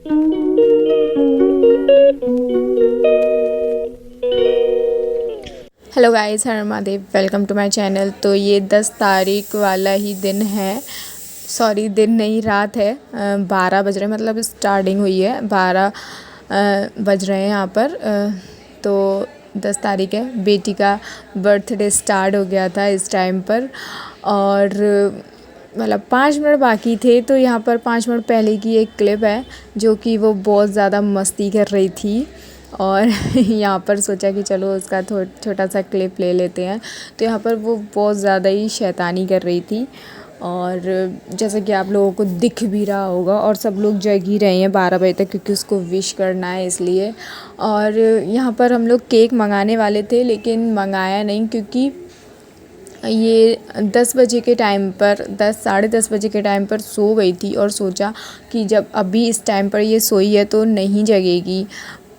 Hello guys, हर Mahadev, welcome to my channel. तो ये 10 तारीख वाला ही दिन है, सॉरी दिन नहीं रात है। 12 बज रहे हैं, मतलब स्टार्टिंग हुई है 12 बज रहे हैं यहाँ पर। तो 10 तारीख है, बेटी का बर्थडे स्टार्ट हो गया था इस टाइम पर। और मतलब 5 मिनट बाकी थे, तो यहाँ पर 5 मिनट पहले की एक क्लिप है जो कि वो बहुत ज़्यादा मस्ती कर रही थी। और यहाँ पर सोचा कि चलो उसका छोटा सा क्लिप ले लेते हैं। तो यहाँ पर वो बहुत ज़्यादा ही शैतानी कर रही थी, और जैसा कि आप लोगों को दिख भी रहा होगा, और सब लोग जग ही रहे हैं 12 बजे तक, क्योंकि उसको विश करना है इसलिए। और यहाँ पर हम लोग केक मंगाने वाले थे, लेकिन मंगाया नहीं, क्योंकि ये 10 बजे के टाइम पर, 10 साढ़े 10 बजे के टाइम पर सो गई थी। और सोचा कि जब अभी इस टाइम पर ये सोई है तो नहीं जगेगी,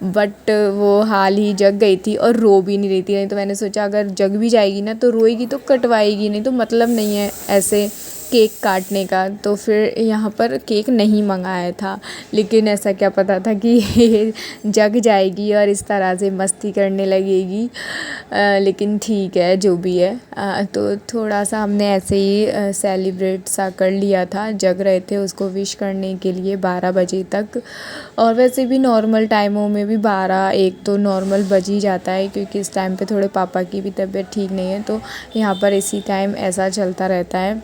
बट वो हाल ही जग गई थी और रो भी नहीं रही थी। नहीं तो मैंने सोचा अगर जग भी जाएगी ना तो रोएगी तो कटवाएगी, नहीं तो मतलब नहीं है ऐसे केक काटने का। तो फिर यहाँ पर केक नहीं मंगाया था, लेकिन ऐसा क्या पता था कि ये जग जाएगी और इस तरह से मस्ती करने लगेगी। लेकिन ठीक है, जो भी है। तो थोड़ा सा हमने ऐसे ही सेलिब्रेट सा कर लिया था। जग रहे थे उसको विश करने के लिए 12 बजे तक। और वैसे भी नॉर्मल टाइमों में भी 12-1 तो नॉर्मल बज ही जाता है, क्योंकि इस टाइम पे थोड़े पापा की भी तबीयत ठीक नहीं है, तो यहाँ पर इसी टाइम ऐसा चलता रहता है।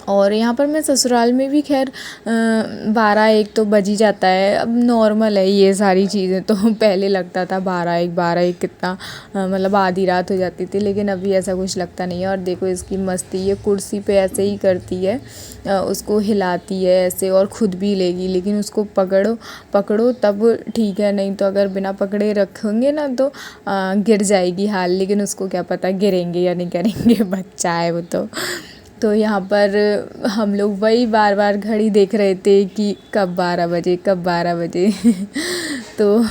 और यहाँ पर मैं ससुराल में भी खैर 12-1 तो बज ही जाता है, अब नॉर्मल है ये सारी चीज़ें। तो पहले लगता था 12-1 कितना मतलब आधी रात हो जाती थी, लेकिन अभी ऐसा कुछ लगता नहीं है। और देखो इसकी मस्ती, ये कुर्सी पे ऐसे ही करती है, उसको हिलाती है ऐसे, और ख़ुद भी लेगी, लेकिन उसको पकड़ो तब ठीक है, नहीं तो अगर बिना पकड़े रखेंगे ना तो गिर जाएगी हाल। लेकिन उसको क्या पता गिरेंगे या नहीं करेंगे, बच्चा है वो तो यहाँ पर हम लोग वही बार बार घड़ी देख रहे थे कि कब 12 बजे, कब 12 बजे। तो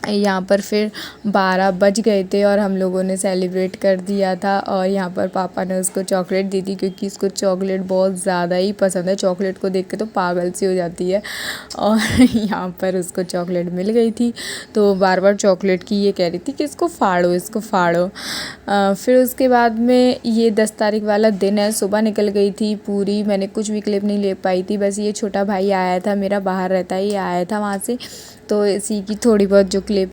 यहाँ पर फिर 12 बज गए थे और हम लोगों ने सेलिब्रेट कर दिया था। और यहाँ पर पापा ने उसको चॉकलेट दी थी, क्योंकि उसको चॉकलेट बहुत ज़्यादा ही पसंद है। चॉकलेट को देख के तो पागल सी हो जाती है, और यहाँ पर उसको चॉकलेट मिल गई थी, तो बार बार चॉकलेट की ये कह रही थी कि इसको फाड़ो, इसको फाड़ो। फिर उसके बाद में ये 10 तारीख वाला दिन है, सुबह निकल गई थी पूरी। मैंने कुछ भी क्लिप नहीं ले पाई थी, बस ये छोटा भाई आया था मेरा, बाहर रहता है, ये आया था वहाँ से, तो इसी की थोड़ी बहुत जो क्लिप।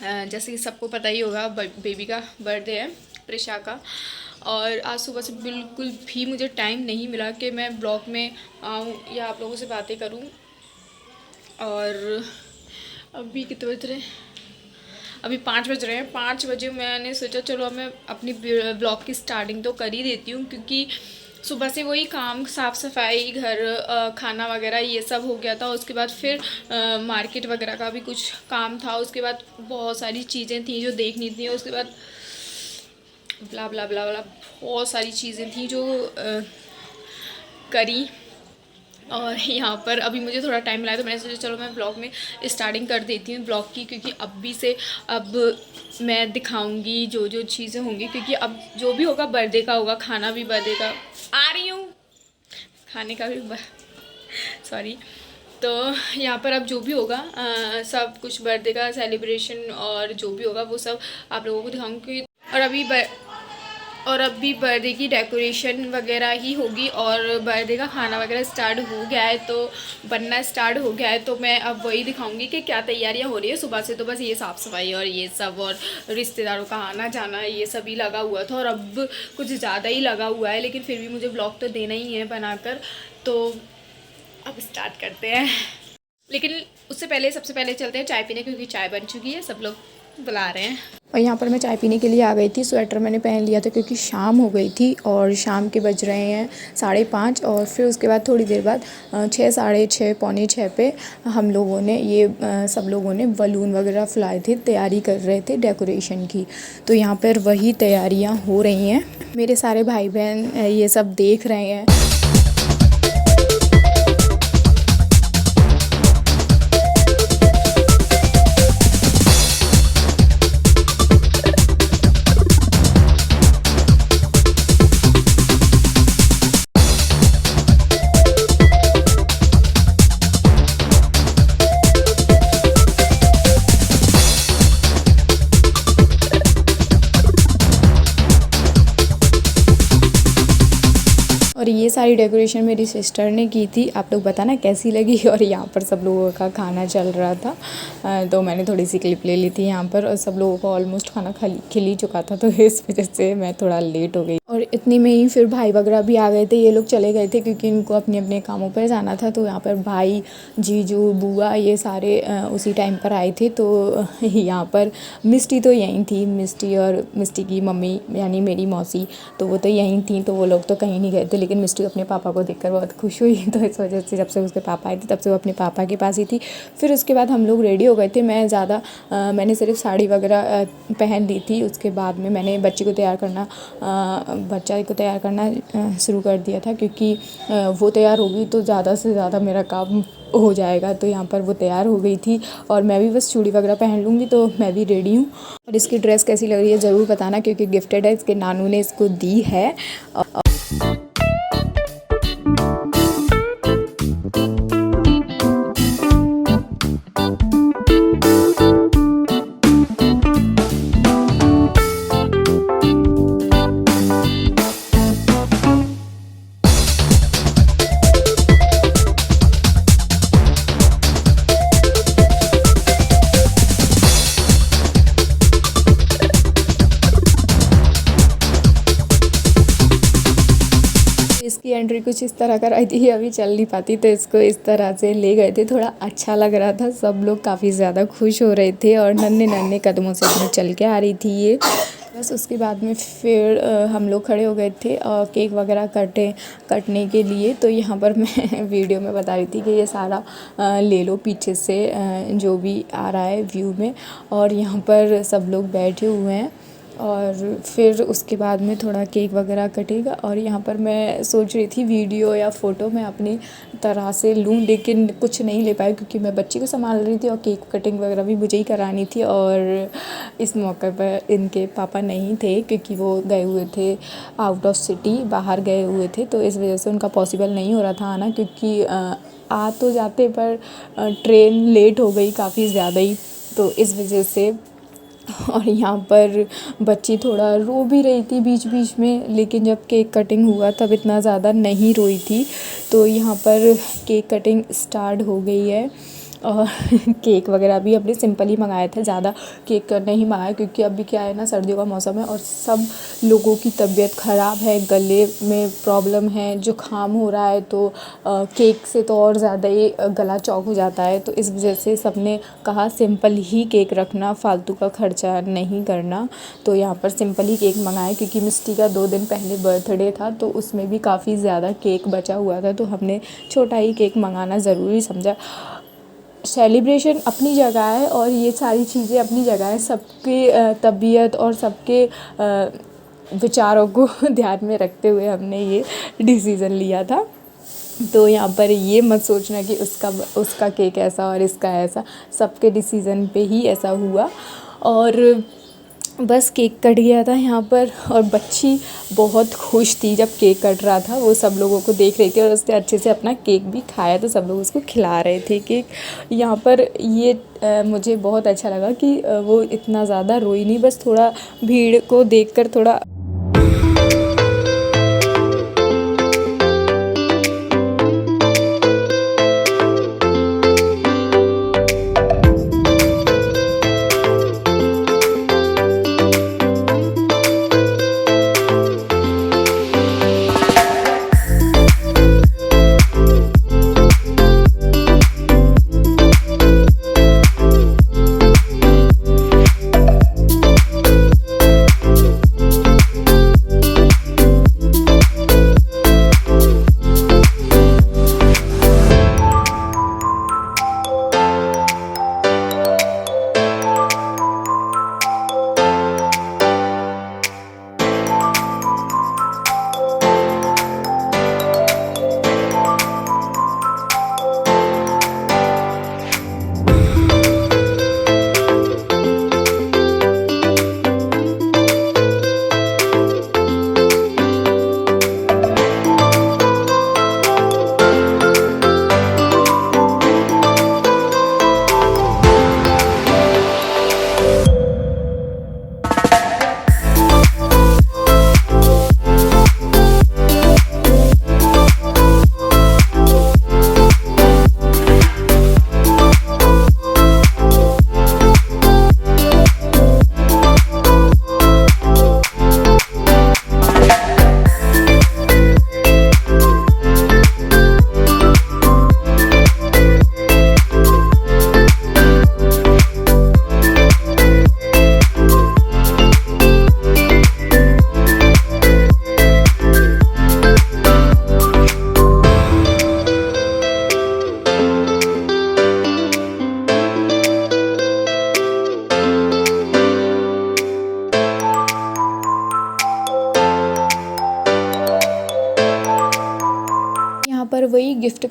जैसे कि सबको पता ही होगा, बेबी का बर्थडे है, प्रिशा का। और आज सुबह से बिल्कुल भी मुझे टाइम नहीं मिला कि मैं ब्लॉग में आऊँ या आप लोगों से बातें करूँ। और अभी कितने बज रहे हैं? अभी 5 बज रहे हैं। 5 बजे मैंने सोचा चलो अब मैं अपनी ब्लॉग की स्टार्टिंग तो कर ही देती हूँ, क्योंकि सुबह से वही काम, साफ़ सफाई, घर, खाना वगैरह ये सब हो गया था। उसके बाद फिर मार्केट वगैरह का भी कुछ काम था। उसके बाद बहुत सारी चीज़ें थी जो देखनी थी। उसके बाद ब्ला ब्ला ब्ला ब्ला बहुत सारी चीज़ें थी जो करी। और यहाँ पर अभी मुझे थोड़ा टाइम मिला, तो मैंने सोचा चलो मैं ब्लॉग में स्टार्टिंग कर देती हूँ ब्लॉग की, क्योंकि अभी से अब मैं दिखाऊंगी जो जो चीज़ें होंगी, क्योंकि अब जो भी होगा बर्थडे का होगा, खाना भी बर्थडे का, आ रही हूँ, खाने का भी सॉरी। तो यहाँ पर अब जो भी होगा सब कुछ बर्थडे का सेलिब्रेशन और जो भी होगा वो सब आप लोगों को दिखाऊंगी। और अभी बर्थडे की डेकोरेशन वगैरह ही होगी, और बर्थडे का खाना वगैरह स्टार्ट हो गया है, तो बनना स्टार्ट हो गया है। तो मैं अब वही दिखाऊंगी कि क्या तैयारियां हो रही है सुबह से। तो बस ये साफ़ सफाई और ये सब, और रिश्तेदारों का आना जाना, ये सब ही लगा हुआ था, और अब कुछ ज़्यादा ही लगा हुआ है, लेकिन फिर भी मुझे ब्लॉग तो देना ही है बनाकर। तो अब स्टार्ट करते हैं, लेकिन उससे पहले सबसे पहले चलते हैं चाय पीने, क्योंकि चाय बन चुकी है, सब लोग बुला रहे हैं। और यहाँ पर मैं चाय पीने के लिए आ गई थी। स्वेटर मैंने पहन लिया था क्योंकि शाम हो गई थी, और शाम के बज रहे हैं 5:30। और फिर उसके बाद थोड़ी देर बाद 6, साढ़े 6, पौने 6 पे हम लोगों ने सब लोगों ने बलून वगैरह फुलाए थे, तैयारी कर रहे थे डेकोरेशन की। तो यहाँ पर वही तैयारियाँ हो रही हैं। मेरे सारे भाई बहन ये सब देख रहे हैं। ये सारी डेकोरेशन मेरी सिस्टर ने की थी। आप लोग बताना कैसी लगी। और यहाँ पर सब लोगों का खाना चल रहा था, तो मैंने थोड़ी सी क्लिप ले ली थी यहाँ पर। और सब लोगों को ऑलमोस्ट खाना खिल ही चुका था, तो इस वजह से मैं थोड़ा लेट हो गई। और इतनी में ही फिर भाई वगैरह भी आ गए थे। ये लोग चले गए थे क्योंकि इनको अपने अपने कामों पर जाना था। तो यहाँ पर भाई, जीजू, बुआ ये सारे उसी टाइम पर आए थे। तो यहाँ पर मिष्टी तो यहीं थी, मिष्टी और मिष्टी की मम्मी यानी मेरी मौसी, तो वो तो यहीं थी। तो वो लोग तो कहीं नहीं गए थे, लेकिन मिष्टी अपने पापा को देखकर बहुत खुश हुई। तो इस वजह से जब से उसके पापा आए थे तब से वो अपने पापा के पास ही थी। फिर उसके बाद हम लोग रेडी हो गए थे। मैंने सिर्फ साड़ी वगैरह पहन ली थी। उसके बाद में मैंने बच्चे को तैयार करना शुरू कर दिया था, क्योंकि वो तैयार होगी तो ज़्यादा से ज़्यादा मेरा काम हो जाएगा। तो यहाँ पर वो तैयार हो गई थी और मैं भी बस चूड़ी वगैरह पहन लूँगी, तो मैं भी रेडी हूँ। और इसकी ड्रेस कैसी लग रही है ज़रूर बताना, क्योंकि गिफ्टेड है, इसके नानू ने इसको दी है। इसकी एंट्री कुछ इस तरह कराई थी, अभी चल नहीं पाती, तो इसको इस तरह से ले गए थे। थोड़ा अच्छा लग रहा था, सब लोग काफ़ी ज़्यादा खुश हो रहे थे और नन्हे नन्हे कदमों से अपने चल के आ रही थी ये। बस उसके बाद में फिर हम लोग खड़े हो गए थे केक वगैरह कटने के लिए। तो यहाँ पर मैं वीडियो में बता रही थी कि ये सारा ले लो पीछे से जो भी आ रहा है व्यू में। और यहाँ पर सब लोग बैठे हुए हैं और फिर उसके बाद में थोड़ा केक वगैरह कटेगा। और यहाँ पर मैं सोच रही थी वीडियो या फ़ोटो मैं अपनी तरह से लूँ, लेकिन कुछ नहीं ले पाई क्योंकि मैं बच्ची को संभाल रही थी और केक कटिंग वगैरह भी मुझे ही करानी थी। और इस मौके पर इनके पापा नहीं थे क्योंकि वो गए हुए थे आउट ऑफ सिटी, बाहर गए हुए थे। तो इस वजह से उनका पॉसिबल नहीं हो रहा था आना, क्योंकि आ तो जाते पर ट्रेन लेट हो गई काफ़ी ज़्यादा ही, तो इस वजह से। और यहाँ पर बच्ची थोड़ा रो भी रही थी बीच बीच में, लेकिन जब केक कटिंग हुआ तब इतना ज़्यादा नहीं रोई थी। तो यहाँ पर केक कटिंग स्टार्ट हो गई है। और केक वगैरह भी हमने सिंपल ही मंगाया था, ज़्यादा केक नहीं मंगाया, क्योंकि अभी क्या है ना, सर्दियों का मौसम है और सब लोगों की तबीयत ख़राब है, गले में प्रॉब्लम है, जुकाम हो रहा है। तो केक से तो और ज़्यादा ही गला चौक हो जाता है। तो इस वजह से सबने कहा सिंपल ही केक रखना, फालतू का ख़र्चा नहीं करना। तो यहाँ पर सिंपल ही केक मंगाया, क्योंकि मिष्टी का 2 दिन पहले बर्थडे था, तो उसमें भी काफ़ी ज़्यादा केक बचा हुआ था। तो हमने छोटा ही केक मंगाना ज़रूरी समझा। सेलिब्रेशन अपनी जगह है और ये सारी चीज़ें अपनी जगह है, सबके तबीयत और सबके विचारों को ध्यान में रखते हुए हमने ये डिसीज़न लिया था। तो यहाँ पर ये मत सोचना कि उसका केक ऐसा और इसका ऐसा, सबके डिसीज़न पे ही ऐसा हुआ। और बस केक कट गया था यहाँ पर, और बच्ची बहुत खुश थी जब केक कट रहा था। वो सब लोगों को देख रही थी और उसने अच्छे से अपना केक भी खाया, तो सब लोग उसको खिला रहे थे केक। यहाँ पर ये मुझे बहुत अच्छा लगा कि वो इतना ज़्यादा रोई नहीं, बस थोड़ा भीड़ को देखकर थोड़ा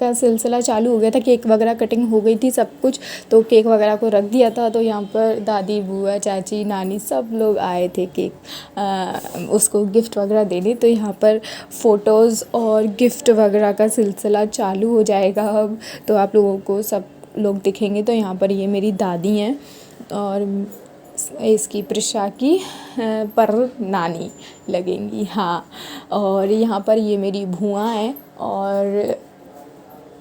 का सिलसिला चालू हो गया था, केक वगैरह कटिंग हो गई थी सब कुछ, तो केक वगैरह को रख दिया था। तो यहाँ पर दादी, बुआ, चाची, नानी सब लोग आए थे केक उसको गिफ्ट वगैरह देने। तो यहाँ पर फ़ोटोज़ और गिफ्ट वगैरह का सिलसिला चालू हो जाएगा अब, तो आप लोगों को सब लोग दिखेंगे। तो यहाँ पर ये मेरी दादी हैं और इसकी प्रिशा की पर नानी लगेंगी, हाँ। और यहाँ पर ये मेरी भूआ हैं और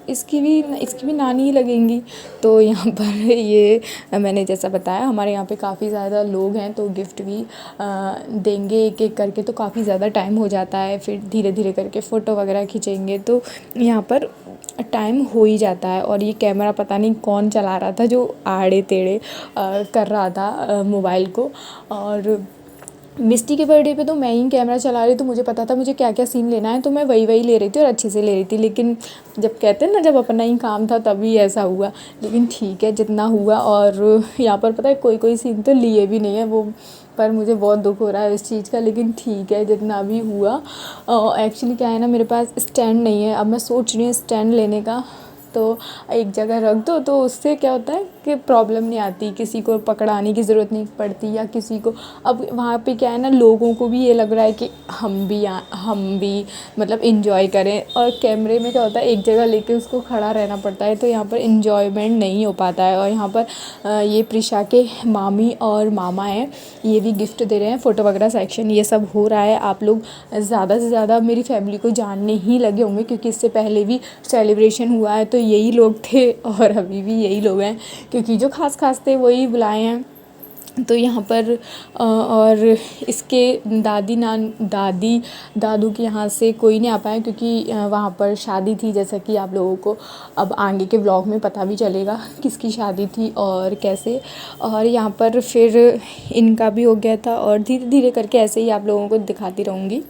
इसकी भी नानी ही लगेंगी। तो यहाँ पर ये मैंने जैसा बताया, हमारे यहाँ पे काफ़ी ज़्यादा लोग हैं, तो गिफ्ट भी देंगे एक एक करके, तो काफ़ी ज़्यादा टाइम हो जाता है। फिर धीरे धीरे करके फ़ोटो वगैरह खींचेंगे, तो यहाँ पर टाइम हो ही जाता है। और ये कैमरा पता नहीं कौन चला रहा था, जो आड़े टेढ़े कर रहा था मोबाइल को। और मिस्टी के बर्थडे पे तो मैं ही कैमरा चला रही, तो मुझे पता था मुझे क्या क्या सीन लेना है, तो मैं वही ले रही थी और अच्छे से ले रही थी। लेकिन जब कहते हैं ना, जब अपना ही काम था तभी ऐसा हुआ। लेकिन ठीक है, जितना हुआ। और यहाँ पर पता है कोई सीन तो लिए भी नहीं है वो, पर मुझे बहुत दुख हो रहा है इस चीज़ का। लेकिन ठीक है, जितना भी हुआ। एक्चुअली क्या है ना, मेरे पास स्टैंड नहीं है। अब मैं सोच रही हूँ स्टैंड लेने का, तो एक जगह रख दो, तो उससे क्या होता है कि प्रॉब्लम नहीं आती, किसी को पकड़ाने की ज़रूरत नहीं पड़ती, या किसी को। अब वहाँ पे क्या है ना, लोगों को भी ये लग रहा है कि हम भी मतलब इंजॉय करें। और कैमरे में क्या होता है, एक जगह लेके उसको खड़ा रहना पड़ता है, तो यहाँ पर इंजॉयमेंट नहीं हो पाता है। और यहाँ पर ये प्रिशा के मामी और मामा हैं, ये भी गिफ्ट दे रहे हैं। फ़ोटो वगैरह सेक्शन ये सब हो रहा है। आप लोग ज़्यादा से ज़्यादा मेरी फैमिली को जानने ही लगे होंगे, क्योंकि इससे पहले भी सेलिब्रेशन हुआ है तो यही लोग थे, और अभी भी यही लोग हैं, क्योंकि जो खास थे वही बुलाए हैं। तो यहाँ पर और इसके दादू के यहाँ से कोई नहीं आ पाया, क्योंकि वहाँ पर शादी थी, जैसा कि आप लोगों को अब आगे के व्लॉग में पता भी चलेगा किसकी शादी थी और कैसे। और यहाँ पर फिर इनका भी हो गया था, और धीरे धीरे करके ऐसे ही आप लोगों को दिखाती रहूँगी।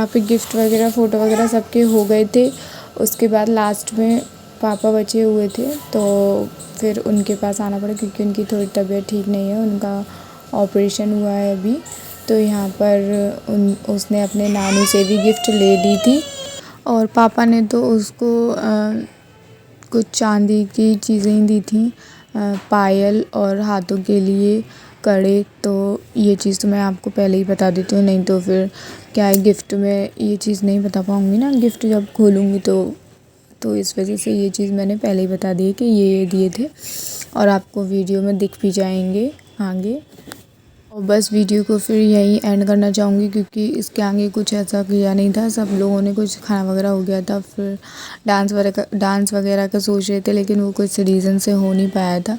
पे गिफ्ट वगैरह फ़ोटो वगैरह सबके हो गए थे। उसके बाद लास्ट में पापा बचे हुए थे, तो फिर उनके पास आना पड़ा क्योंकि उनकी थोड़ी तबीयत ठीक नहीं है, उनका ऑपरेशन हुआ है अभी। तो यहाँ पर उसने अपने नानू से भी गिफ्ट ले ली थी और पापा ने तो उसको कुछ चांदी की चीज़ें ही दी थी, पायल और हाथों के लिए कड़े। तो ये चीज़ तो मैं आपको पहले ही बता देती हूँ, नहीं तो फिर क्या है गिफ्ट में ये चीज़ नहीं बता पाऊँगी ना, गिफ्ट जब खोलूँगी तो इस वजह से ये चीज़ मैंने पहले ही बता दी है कि ये दिए थे और आपको वीडियो में दिख भी जाएंगे आगे। और बस वीडियो को फिर यहीं एंड करना चाहूँगी क्योंकि इसके आगे कुछ ऐसा किया नहीं था। सब लोगों ने कुछ खाना वगैरह हो गया था, फिर डांस वगैरह का सोच रहे थे लेकिन वो कुछ रीज़न से हो नहीं पाया था।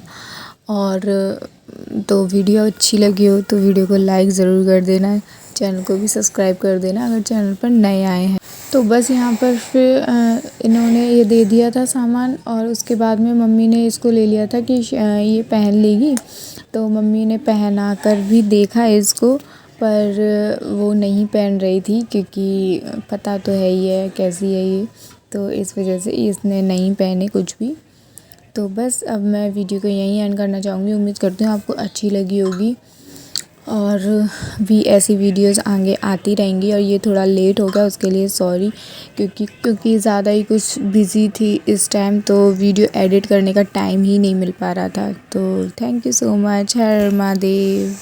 और तो वीडियो अच्छी लगी हो तो वीडियो को लाइक ज़रूर कर देना, चैनल को भी सब्सक्राइब कर देना अगर चैनल पर नए आए हैं। तो बस यहाँ पर फिर इन्होंने ये दे दिया था सामान और उसके बाद में मम्मी ने इसको ले लिया था कि ये पहन लेगी। तो मम्मी ने पहना कर भी देखा इसको, पर वो नहीं पहन रही थी क्योंकि पता तो है ही है कैसी है ये, तो इस वजह से इसने नहीं पहने कुछ भी। तो बस अब मैं वीडियो को यहीं एंड करना चाहूँगी। उम्मीद करती हूँ आपको अच्छी लगी होगी और भी ऐसी वीडियोस आगे आती रहेंगी। और ये थोड़ा लेट हो गया उसके लिए सॉरी, क्योंकि ज़्यादा ही कुछ बिज़ी थी इस टाइम, तो वीडियो एडिट करने का टाइम ही नहीं मिल पा रहा था। तो thank you so much. Her Mahadev.